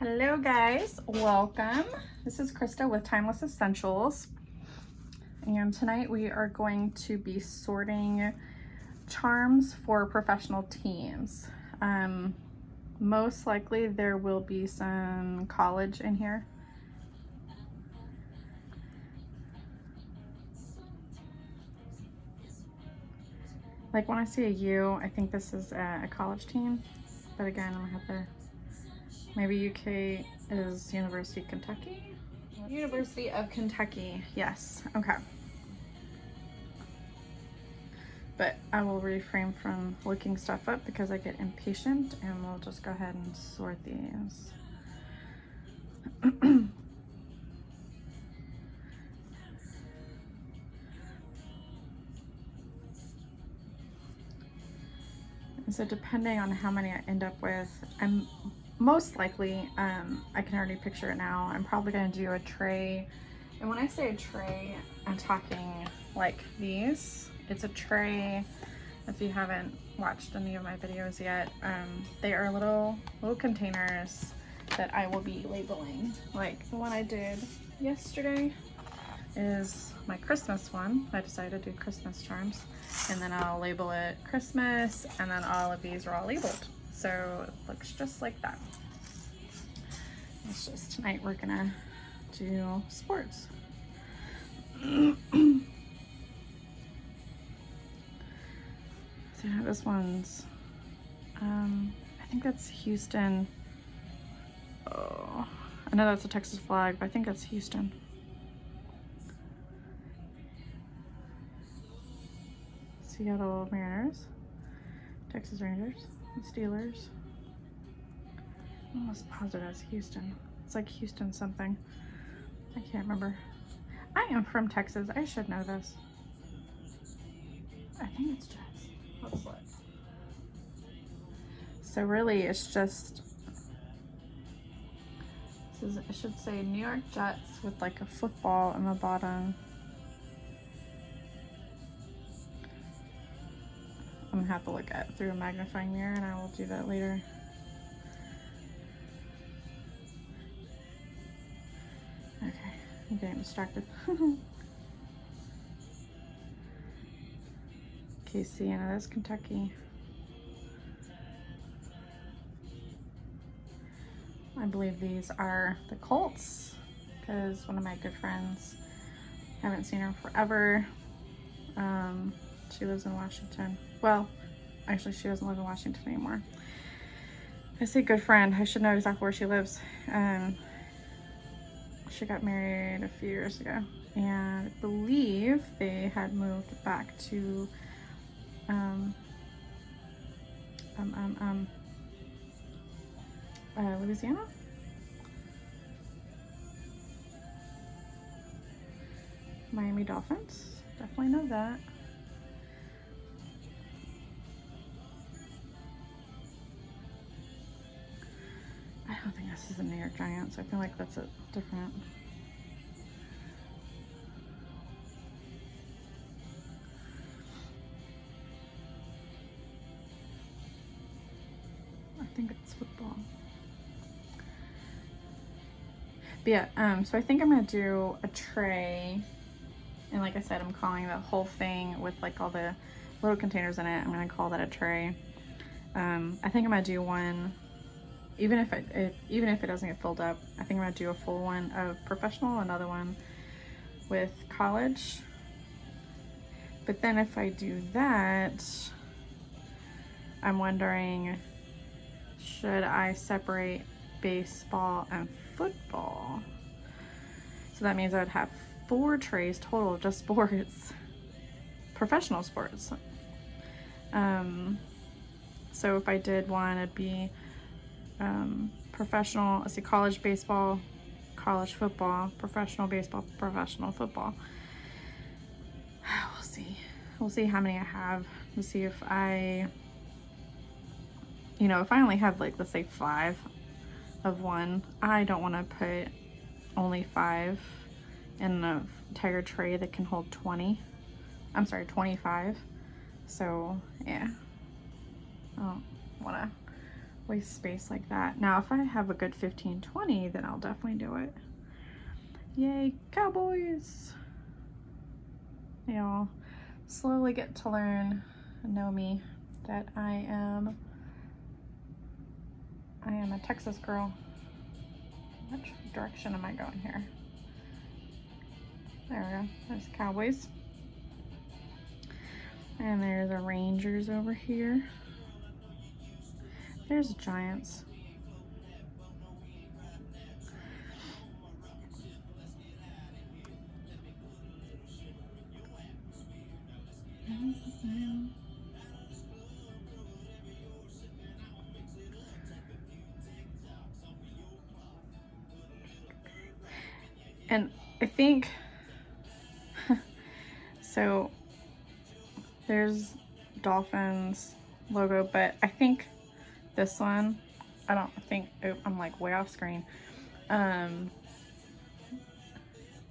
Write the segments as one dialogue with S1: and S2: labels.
S1: Hello guys, welcome. This is Krista with Timeless Essentials, and tonight we are going to be sorting charms for professional teams. Most likely there will be some college in here. Like when I see a U, I think this is a college team, but again, I'm gonna have to, maybe UK is University of Kentucky? University of Kentucky, yes, okay. But I will refrain from looking stuff up because I get impatient, and we'll just go ahead and sort these. So depending on how many I end up with, I'm most likely, I can already picture it now, I'm probably going to do a tray. And when I say a tray, I'm talking like these. It's a tray. If you haven't watched any of my videos yet, they are little containers that I will be labeling. Like the one I did yesterday is my Christmas one. I decided to do Christmas charms, and then I'll label it Christmas, and then all of these are all labeled. So it looks just like that. It's just tonight we're gonna do sports. So this one's, I think that's Houston. Oh, I know that's a Texas flag, but I think that's Houston. Seattle Mariners, Texas Rangers, Steelers. I'm almost positive that's Houston. It's like Houston something. I can't remember. I am from Texas. I should know this. I think it's Jets. Let's look. So really, it's just, this is, it should say New York Jets with like a football in the bottom. I'm gonna have to look at through a magnifying mirror, and I will do that later. Okay, I'm getting distracted. KC, and it is Kentucky. I believe these are the Colts, because one of my good friends, haven't seen her forever. She lives in Washington. Well, actually she doesn't live in Washington anymore. I say good friend, I should know exactly where she lives. She got married a few years ago, and I believe they had moved back to Louisiana. Miami Dolphins, definitely know that. I don't think this is a New York Giants. I feel like that's a different. I think it's football. But yeah, so I think I'm gonna do a tray, and like I said, I'm calling the whole thing with like all the little containers in it, I'm gonna call that a tray. I think I'm gonna do one, even if it doesn't get filled up, I think I'm gonna do a full one of professional, another one with college. But then if I do that, I'm wondering, should I separate baseball and football? So that means I would have 4 trays total of just sports, professional sports. So if I did one, it'd be professional, let's see, college baseball, college football, professional baseball, professional football. We'll see. We'll see how many I have. We'll see if I, if I only have like, let's say 5 of one, I don't want to put only 5 in an entire tray that can hold 25. So yeah, I don't want to waste space like that. Now, if I have a good 15-20, then I'll definitely do it. Yay, Cowboys! Y'all slowly get to learn and know me, that I am a Texas girl. Which direction am I going here? There we go. There's Cowboys. And there's the Rangers over here. There's Giants. And I think, so there's Dolphins logo, but I think this one, I don't think, oh, I'm like way off screen.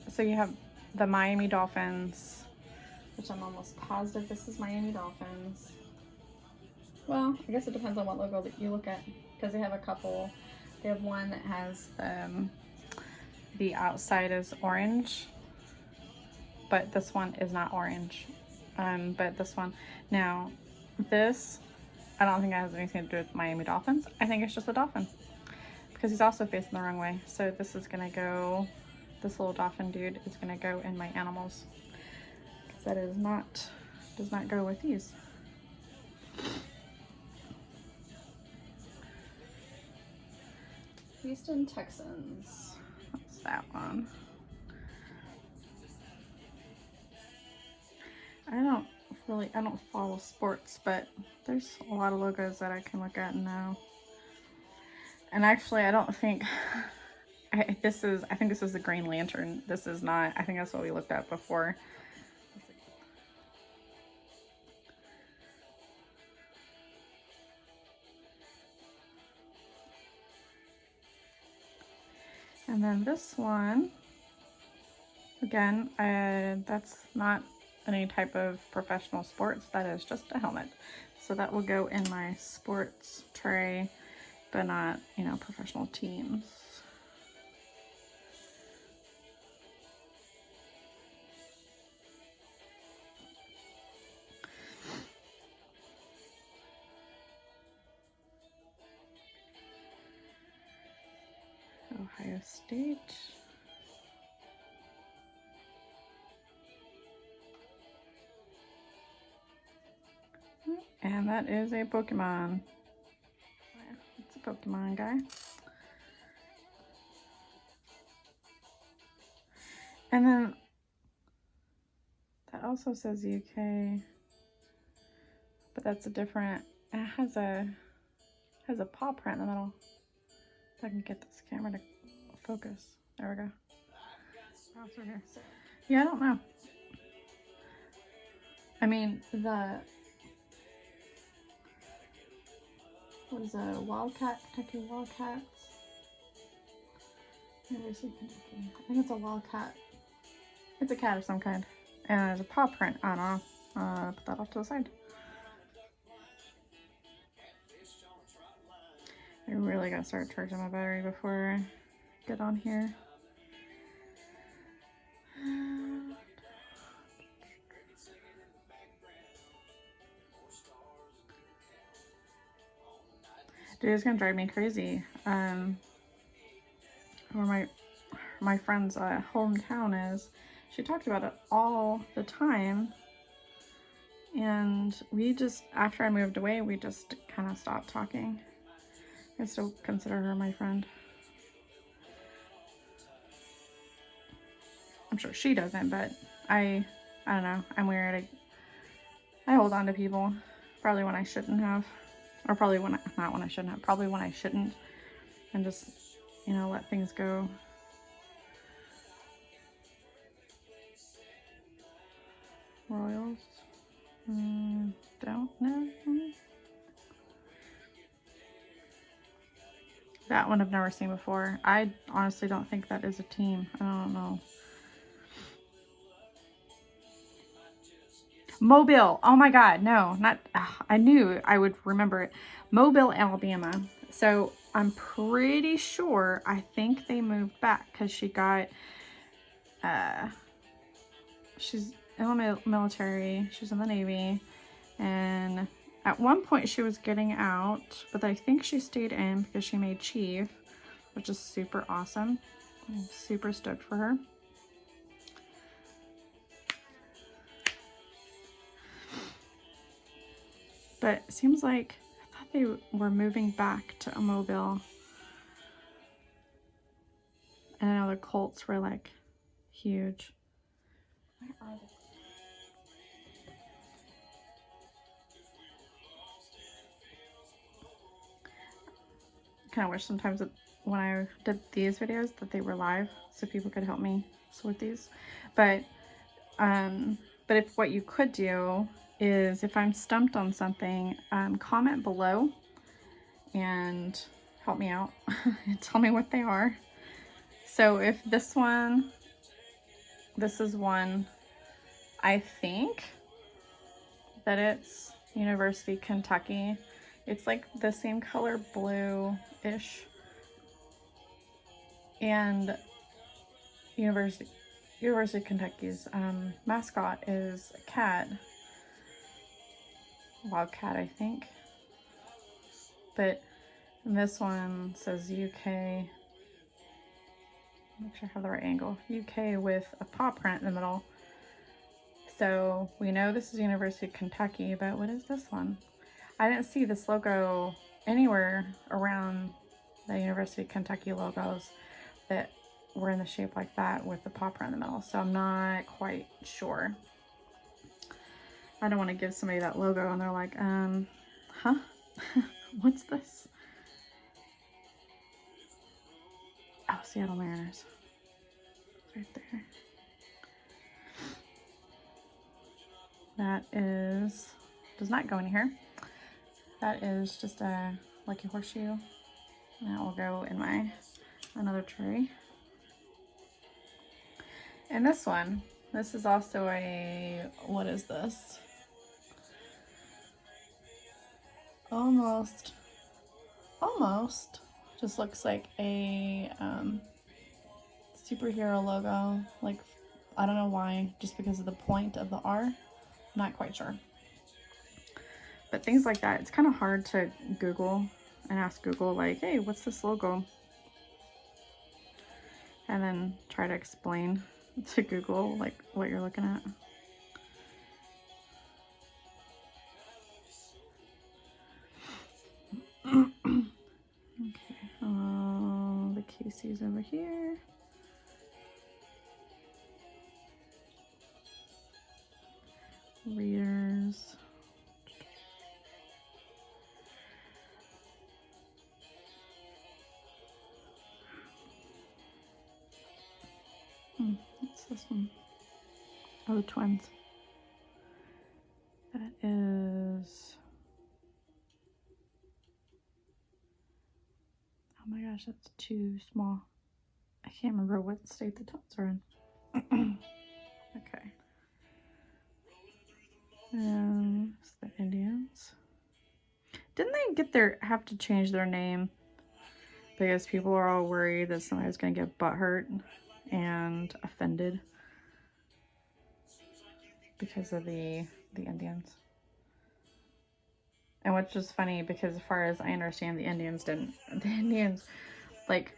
S1: So you have the Miami Dolphins, which I'm almost positive this is Miami Dolphins. Well, I guess it depends on what logo that you look at, because they have a couple. They have one that has the outside is orange, but this one is not orange. But this one, now this, I don't think it has anything to do with Miami Dolphins. I think it's just a dolphin, because he's also facing the wrong way. So this is gonna go, this little dolphin dude is gonna go in my animals. That is not, does not go with these. Houston Texans. What's that one? I don't follow sports, but there's a lot of logos that I can look at and know. And actually, I don't think, I think this is the Green Lantern. This is not, I think that's what we looked at before. And then this one, again, that's not any type of professional sports. That is just a helmet. So that will go in my sports tray, but not, you know, professional teams. Ohio State. And that is a Pokemon. It's a Pokemon guy. And then that also says UK, but that's a different, it has a paw print in the middle. If I can get this camera to focus. There we go. Oh, it's right here. Yeah, I don't know. I mean, what is a Wildcat? Kentucky Wildcats? University of Kentucky. I think it's a Wildcat. It's a cat of some kind. And there's a paw print. I don't know. Put that off to the side. I really gotta start charging my battery before I get on here. Dude, it's gonna drive me crazy. Where my friend's hometown is, she talked about it all the time, and we just, after I moved away, we just kind of stopped talking. I still consider her my friend. I'm sure she doesn't, but I don't know. I'm weird. I hold on to people, probably when I shouldn't have, or probably not when I shouldn't have, probably when I shouldn't, and just, you know, let things go. Royals. Don't know. That one I've never seen before. I honestly don't think that is a team. I don't know. Mobile. Oh my God. No, not. I knew I would remember it. Mobile, Alabama. So I'm pretty sure, I think they moved back because she got, she's in the military, she's in the Navy, and at one point she was getting out, but I think she stayed in because she made chief, which is super awesome. I'm super stoked for her. But it seems like, I thought they were moving back to Mobile. And I know the Colts were like huge. Where are they? I kind of wish sometimes that when I did these videos that they were live so people could help me sort these. But if what you could do is, if I'm stumped on something, comment below and help me out and tell me what they are. So if this one, this is one, I think that it's University of Kentucky. It's like the same color blue-ish. And University of Kentucky's mascot is a cat. Wildcat, I think. But this one says UK. Make sure I have the right angle. UK with a paw print in the middle. So we know this is University of Kentucky, but what is this one? I didn't see this logo anywhere around the University of Kentucky logos that were in the shape like that with the paw print in the middle. So I'm not quite sure. I don't want to give somebody that logo and they're like, huh? What's this? Oh, Seattle Mariners. It's right there. That is, does not go in here. That is just a lucky horseshoe. That will go in my another tray. And this one, this is also a, what is this? Almost just looks like a superhero logo. Like, I don't know why, just because of the point of the R. Not quite sure. But things like that, it's kind of hard to Google and ask Google, like, hey, what's this logo? And then try to explain to Google, like, what you're looking at. Okay, the Casey's over here. Readers. What's this one? Oh, the Twins. That is... Oh my gosh, that's too small. I can't remember what state the Twins are in. Okay. It's the Indians. Didn't they have to change their name because people are all worried that somebody's gonna get butthurt and offended because of the Indians? And which is funny because as far as I understand, the Indians, like,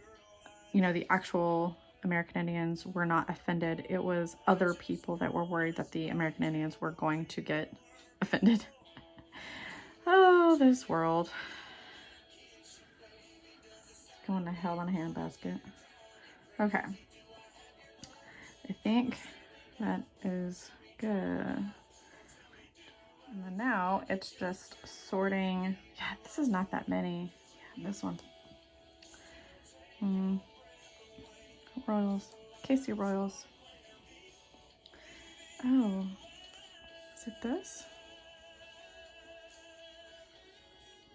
S1: you know, the actual American Indians were not offended. It was other people that were worried that the American Indians were going to get offended. Oh, this world. Going to hell in a handbasket. Okay. I think that is good. And then now it's just sorting. Yeah, this is not that many. Yeah, this one. Royals. Casey Royals. Oh. Is it this?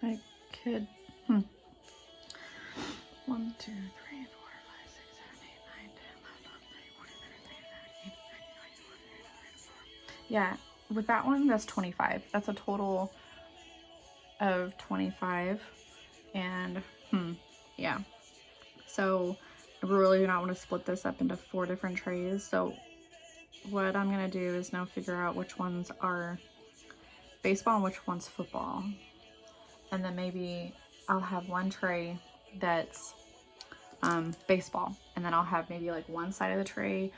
S1: I could. 1, 2, 3, 4, 5, 6, 7, 8, 9, 10, 11, 12, 13, 14, 15, 16, 17, 18, 19, 20, 21, 22, 23, 24. Yeah, with that one, that's 25. That's a total of 25. And yeah. So I really do not want to split this up into 4 different trays. So what I'm gonna do is now figure out which ones are baseball and which one's football. And then maybe I'll have one tray that's baseball, and then I'll have maybe like one side of the tray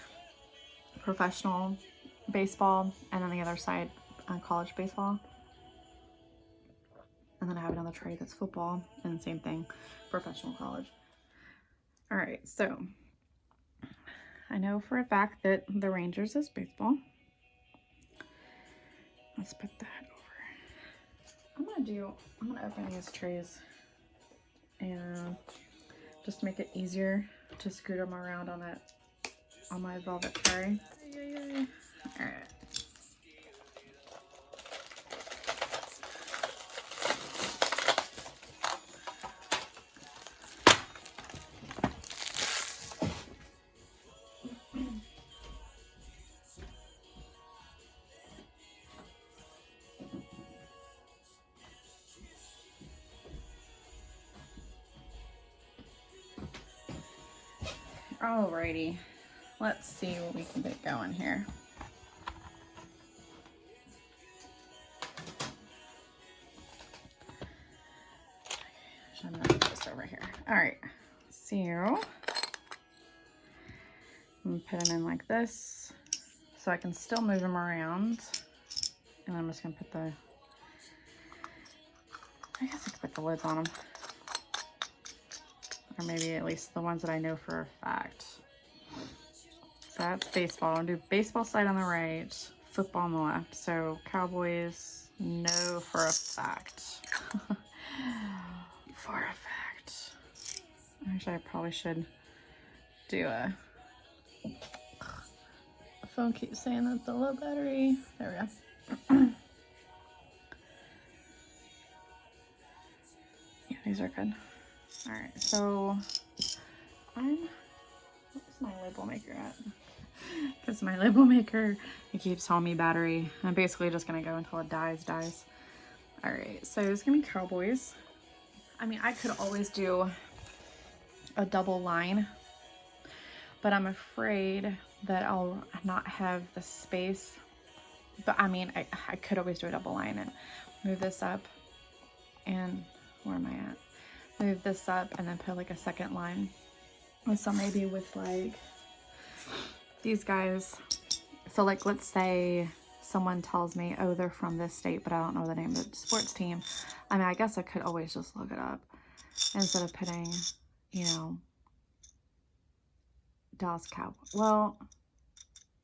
S1: professional baseball, and then the other side college baseball. And then I have another tray that's football, and same thing, professional college. All right, so I know for a fact that the Rangers is baseball. Let's put that over. I'm gonna open these trays and just to make it easier to scoot them around on my velvet tray. All right. Alrighty, let's see what we can get going here. Okay, I'm gonna put this over here. All right, so I'm gonna put them in like this, so I can still move them around. And I'm just gonna put I guess I could put the lids on them. Or maybe at least the ones that I know for a fact. So that's baseball. I'll do baseball side on the right, football on the left. So Cowboys, no for a fact. For a fact. Actually, I probably should do a... The phone keeps saying that's the low battery. There we go. Yeah, these are good. All right, so where's my label maker at? Because my label maker, it keeps telling me battery. I'm basically just gonna go until it dies. All right, so it's gonna be Cowboys. I mean, I could always do a double line, but I'm afraid that I'll not have the space. But I mean, I could always do a double line and move this up. And where am I at? Move this up and then put like a second line. And so maybe with like these guys, so like let's say someone tells me, oh, they're from this state, but I don't know the name of the sports team. I mean, I guess I could always just look it up instead of putting, you know, Dallas Cowboys. Well,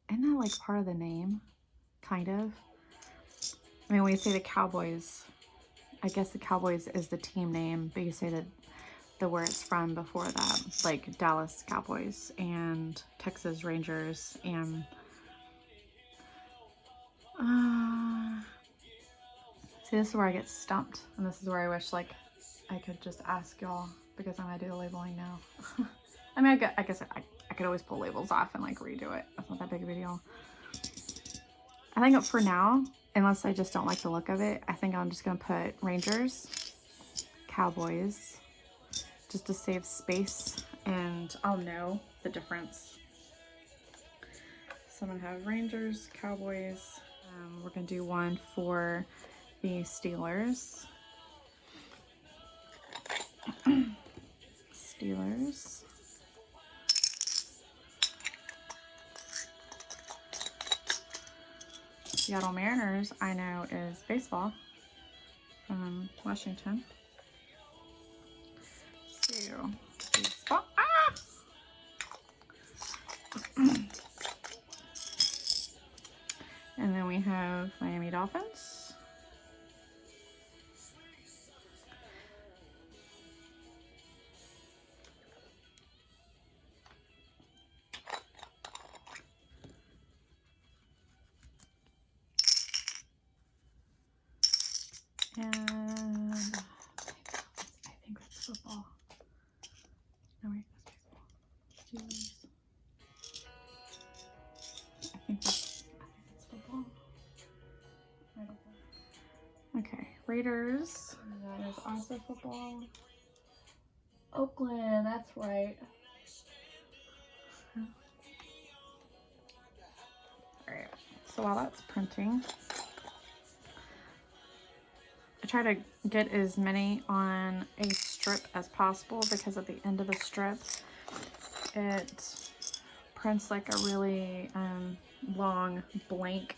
S1: isn't that like part of the name? Kind of. I mean, when you say the Cowboys, I guess the Cowboys is the team name, but you say that the where it's from before that, like Dallas Cowboys and Texas Rangers and see, this is where I get stumped, and this is where I wish like I could just ask y'all, because I'm gonna do the labeling now. I mean, I guess I could always pull labels off and like redo it. That's not that big of a deal. I think for now, unless I just don't like the look of it, I think I'm just gonna put Rangers, Cowboys, just to save space, and I'll know the difference. So I'm gonna have Rangers, Cowboys. We're gonna do one for the Steelers. Steelers. Seattle Mariners, I know, is baseball from Washington. So, baseball. Ah! And then we have Miami Dolphins. And I think that's football. No, wait, that's baseball. Steelers. I think that's football. I don't know. Okay, Raiders. That is also football. Oakland, that's right. Alright, so while that's printing, I try to get as many on a strip as possible because at the end of the strip, it prints like a really long blank.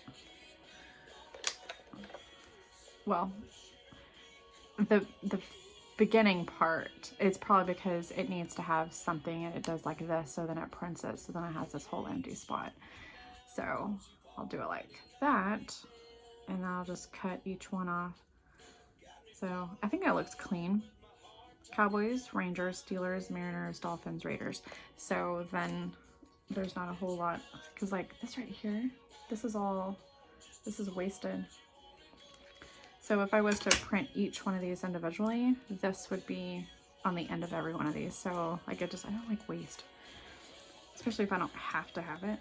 S1: Well, the beginning part, it's probably because it needs to have something and it does like this, so then it prints it, so then it has this whole empty spot. So I'll do it like that, and I'll just cut each one off. So I think that looks clean. Cowboys, Rangers, Steelers, Mariners, Dolphins, Raiders. So then there's not a whole lot, because like this right here, this is wasted. So if I was to print each one of these individually, this would be on the end of every one of these. So like I don't like waste, especially if I don't have to have it.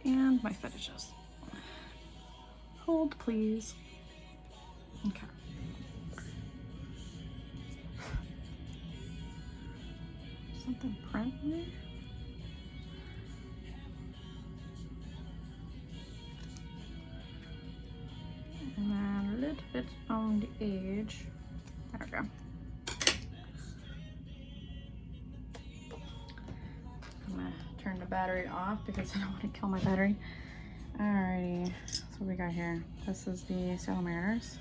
S1: And my finishes. Hold, please. Okay. Something print there? And then a little bit on the edge. There we go. I'm gonna turn the battery off because I don't want to kill my battery. Alrighty, so what we got here? This is the Seattle Mariners.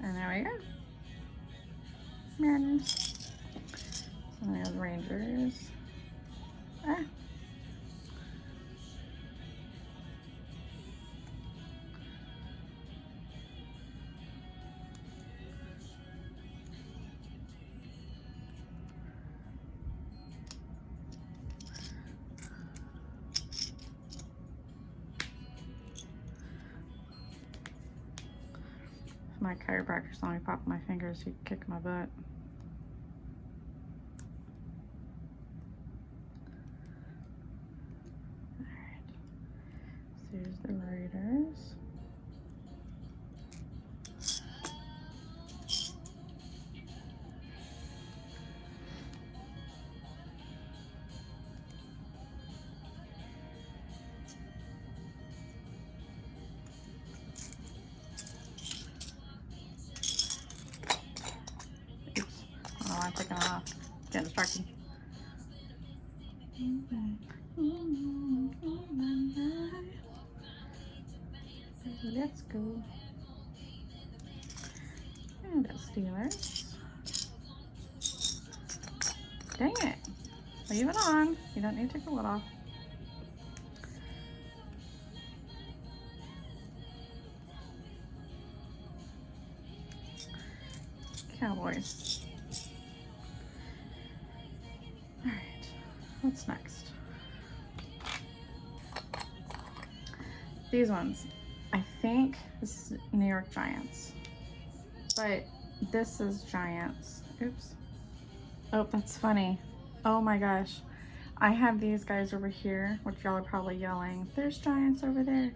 S1: And there we go. Mariners. So there's Rangers. Ah. My chiropractor saw me pop my fingers, he'd kick my butt. Alright, so here's the Raiders. I'm taking it off. Getting distracted. Let's go. And the Steelers. Dang it. Leave it on. You don't need to take the lid off. Cowboys. Alright, what's next? These ones. I think this is New York Giants. But this is Giants. Oops. Oh, that's funny. Oh my gosh. I have these guys over here, which y'all are probably yelling, there's Giants over there.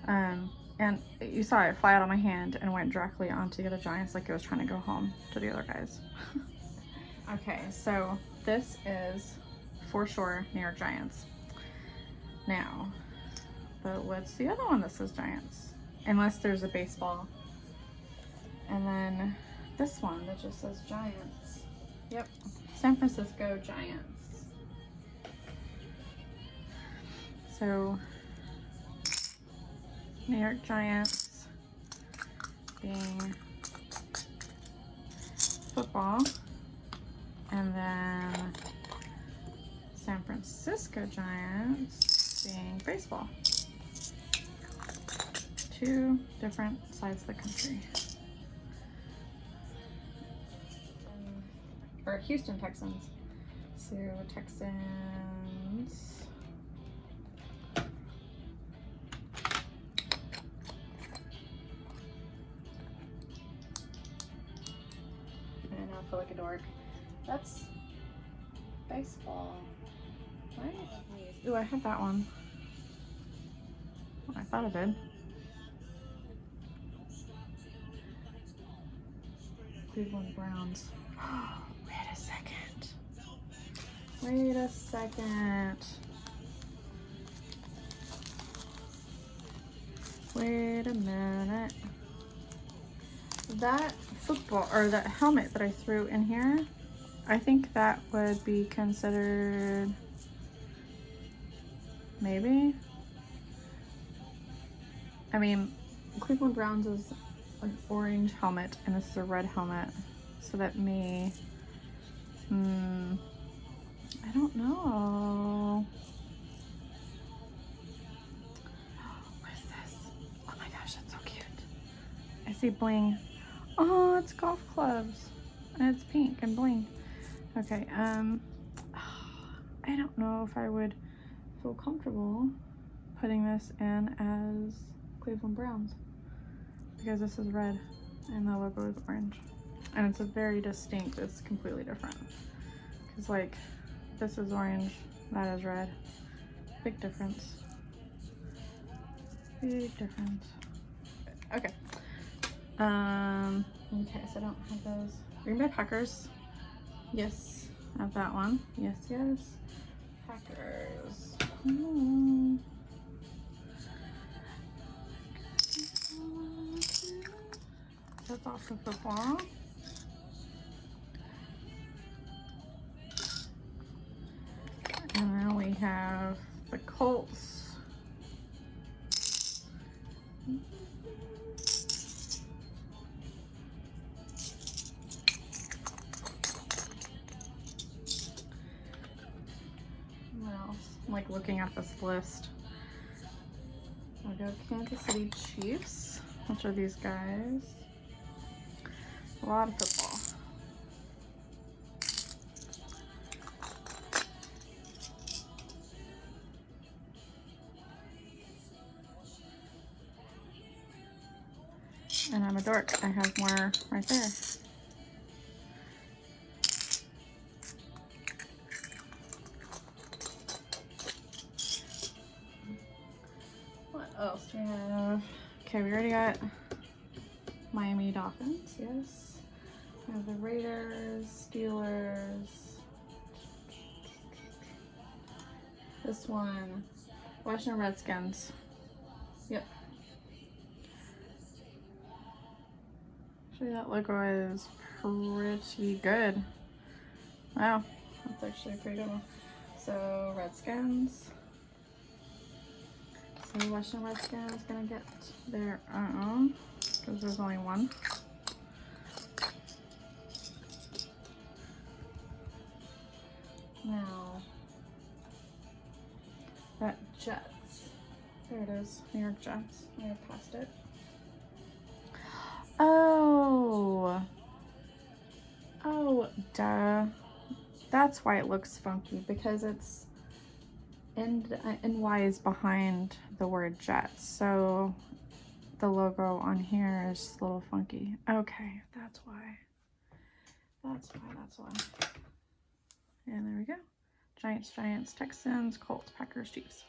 S1: And you saw it fly out of my hand and went directly onto the other Giants like it was trying to go home to the other guys. Okay, so this is for sure New York Giants. Now, but what's the other one that says Giants? Unless there's a baseball. And then this one that just says Giants. Yep, San Francisco Giants. So, New York Giants being football, and then San Francisco Giants being baseball. Two different sides of the country. or Houston Texans. So Texans. And I feel like a dork. That's baseball. Right? Ooh, I had that one. I thought I did. Cleveland Browns. Wait a second. Wait a second. Wait a minute. That football, or that helmet that I threw in here, I think that would be considered, maybe. I mean, Cleveland Browns is an orange helmet and this is a red helmet. So that may, I don't know. What is this? Oh my gosh, that's so cute. I see bling. Oh, it's golf clubs. And it's pink and bling. Okay, I don't know if I would feel comfortable putting this in as Cleveland Browns because this is red and the logo is orange. And it's a very distinct, it's completely different. Because like, this is orange, that is red. Big difference. Big difference. Okay. Okay, so I don't have those. Green Bay Packers. Yes, I have that one. Yes, yes. Packers. That's off of football. And then we have the Colts. What else? I'm like looking at this list. I'll go Kansas City Chiefs, which are these guys. A lot of football. And I'm a dork. I have more right there. What else do we have? Okay, we already got Miami Dolphins, yes. We have the Raiders, Steelers. This one, Washington Redskins. Yep. Actually, that logo is pretty good. Wow, that's actually a pretty good one. So, Redskins. So, Washington Redskins gonna get their own, because there's only one. Now, that Jets. There it is, New York Jets. I have passed it. Oh, duh. That's why it looks funky, because it's NY is behind the word Jets, so the logo on here is a little funky. Okay, that's why. That's why. And there we go. Giants, Texans, Colts, Packers, Chiefs.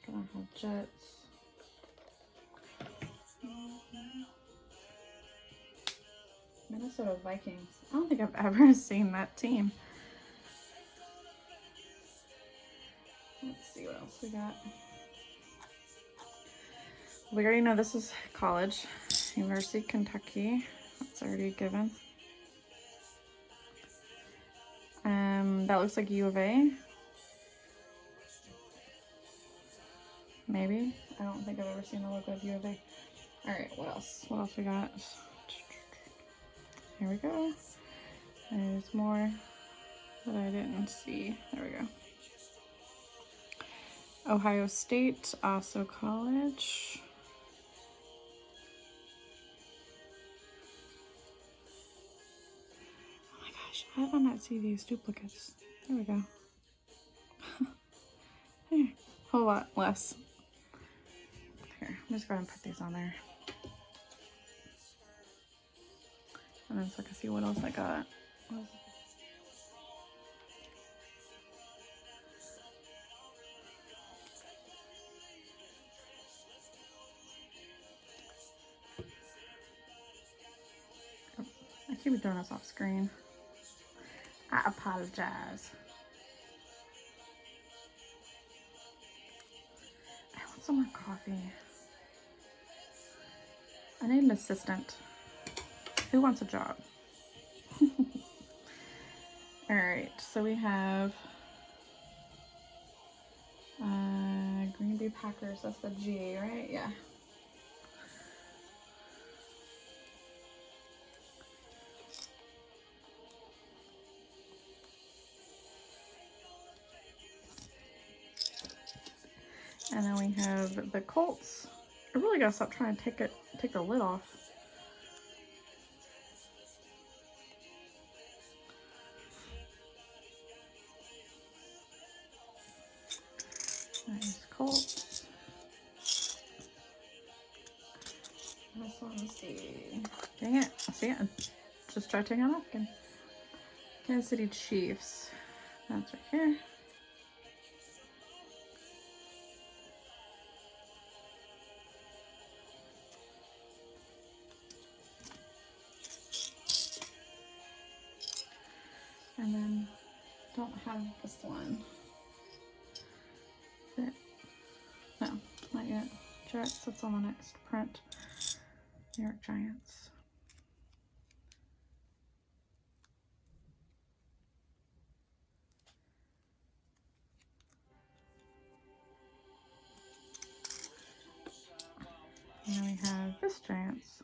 S1: Gonna have Jets. Minnesota Vikings. I don't think I've ever seen that team. Let's see what else we got. We already know this is college. University of Kentucky. That's already given. That looks like U of A. Maybe. I don't think I've ever seen the logo of U of A. All right, what else? What else we got? Here we go. There's more that I didn't see. There we go. Ohio State, also college. Oh my gosh, how did I not see these duplicates? There we go. Here, whole lot less. Here, I'm just going to put these on there. And then so I can see what else I got. I keep doing this off screen. I apologize. I want some more coffee. I need an assistant. Who wants a job? All right, so we have Green Bay Packers. That's the G, right? Yeah. And then we have the Colts. I really gotta stop trying to take the lid off. Nice Colts. This one, let's see. Dang it! See it? Just try taking it off again. Kansas City Chiefs. That's right here. And then don't have this one. No, not yet. Jets, that's on the next print. New York Giants. And then we have this Giants.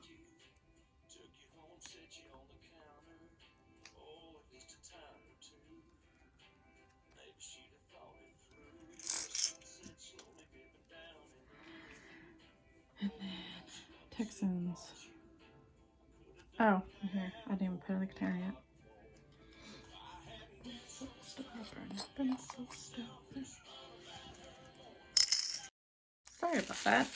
S1: And then Texans. Oh, here. I didn't even put in the container yet. Sorry about that.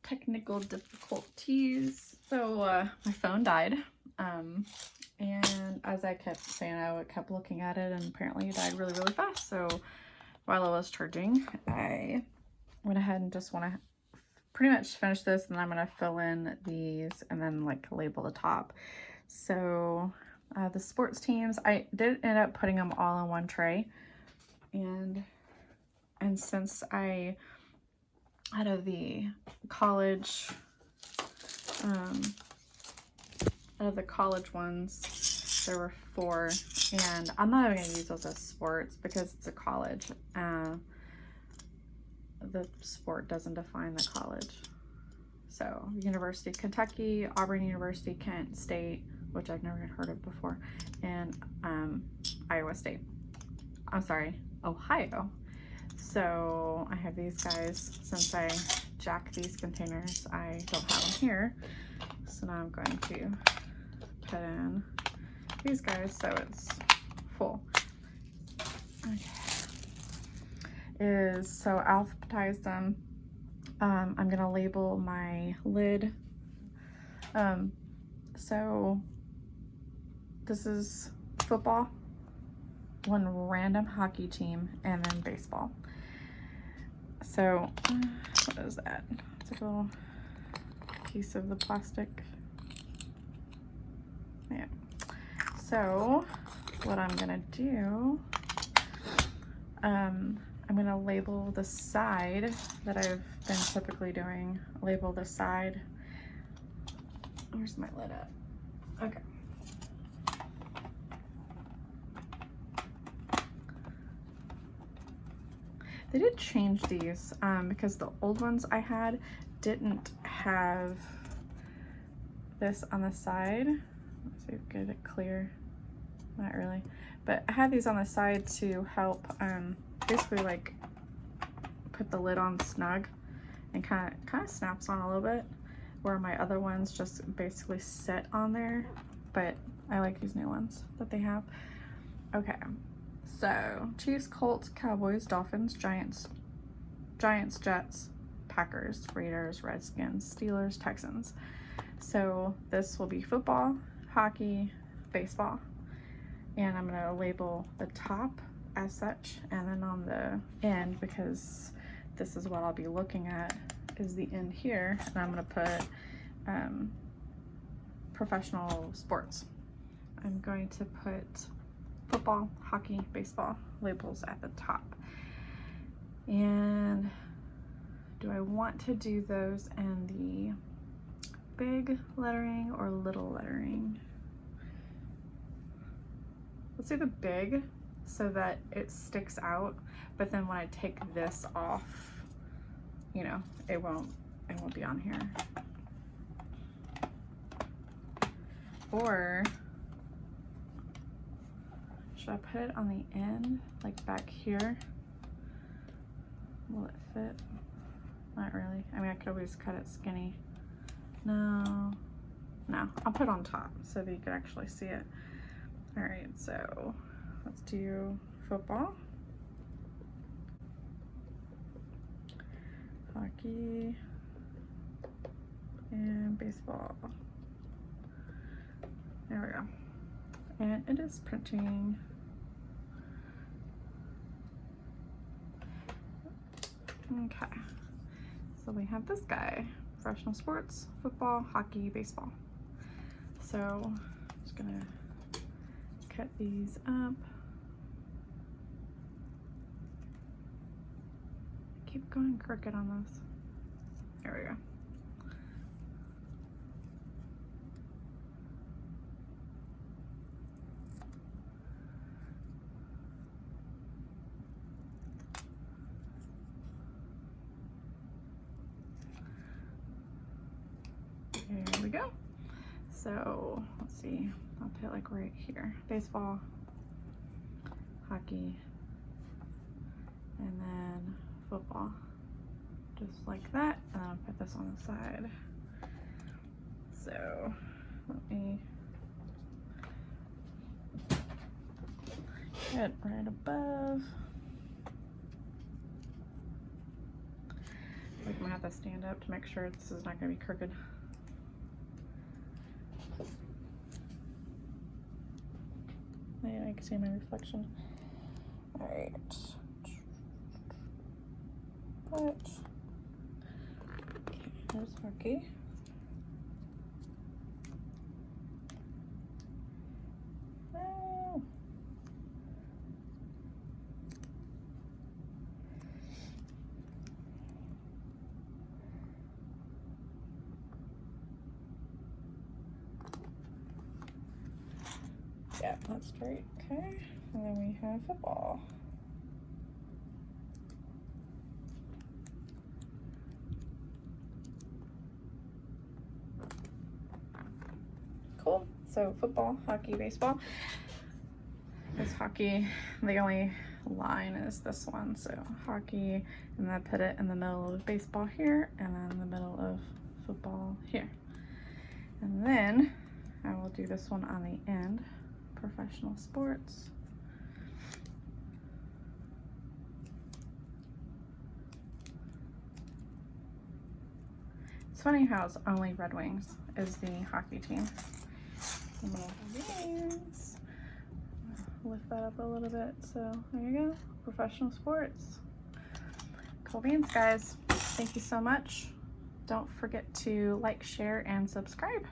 S1: Technical difficulties. So my phone died. And as I kept saying, I kept looking at it, and apparently it died really, really fast. So while I was charging, I went ahead and just want to pretty much finish this, and I'm going to fill in these and then like label the top. So the sports teams, I did end up putting them all in one tray, and since I out of the college ones, there were 4, and I'm not even going to use those as sports because it's a college. The sport doesn't define the college. So University of Kentucky, Auburn University, Kent State, which I've never heard of before, and Iowa State. I'm sorry, Ohio. So I have these guys. Since I jacked these containers, I don't have them here. So now I'm going to put in these guys so it's full. Okay. So alphabetize them. I'm gonna label my lid. So this is football, one random hockey team, and then baseball. So what is that? It's like a little piece of the plastic. Yeah. So what I'm gonna do, I'm gonna label the side that I've been typically doing. Label the side. Where's my lid at? Okay. They did change these because the old ones I had didn't have this on the side. Let's see if I get it clear. Not really, but I had these on the side to help basically like put the lid on snug, and kind of snaps on a little bit, where my other ones just basically sit on there. But I like these new ones that they have. Okay, so Chiefs, Colts, Cowboys, Dolphins, Giants, Jets, Packers, Raiders, Redskins, Steelers, Texans. So this will be football, hockey, baseball, and I'm gonna label the top as such, and then on the end, because this is what I'll be looking at, is the end here, and I'm gonna put professional sports. I'm going to put football, hockey, baseball labels at the top. And do I want to do those in the big lettering or little lettering? Let's do the big so that it sticks out, but then when I take this off, you know, it won't be on here. Or should I put it on the end, like back here? Will it fit? Not really. I mean, I could always cut it skinny. No, I'll put it on top so that you can actually see it. All right, so let's do football, hockey, and baseball. There we go. And it is printing. Okay, so we have this guy, professional sports, football, hockey, baseball. So I'm just gonna cut these up. Keep going crooked on this. There we go. There we go. So let's see, I'll put like right here. Baseball, hockey, and then football. Just like that. And then I'll put this on the side. So let me get right above. I'm gonna have to stand up to make sure this is not gonna be crooked. Yeah, I can see my reflection. All right. But here's hockey. Oh. Yeah, that's straight. Okay, and then we have football. Cool. So football, hockey, baseball. This hockey, the only line is this one. So hockey, and then I put it in the middle of baseball here, and then the middle of football here. And then I will do this one on the end. Professional sports. It's funny how it's only Red Wings is the hockey team. Lift that up a little bit. So there you go. Professional sports. Cool beans, guys. Thank you so much. Don't forget to like, share, and subscribe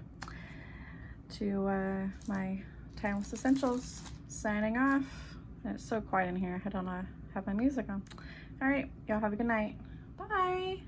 S1: to my Timeless Essentials. Signing off. And it's so quiet in here. I don't have my music on. All right, y'all have a good night. Bye.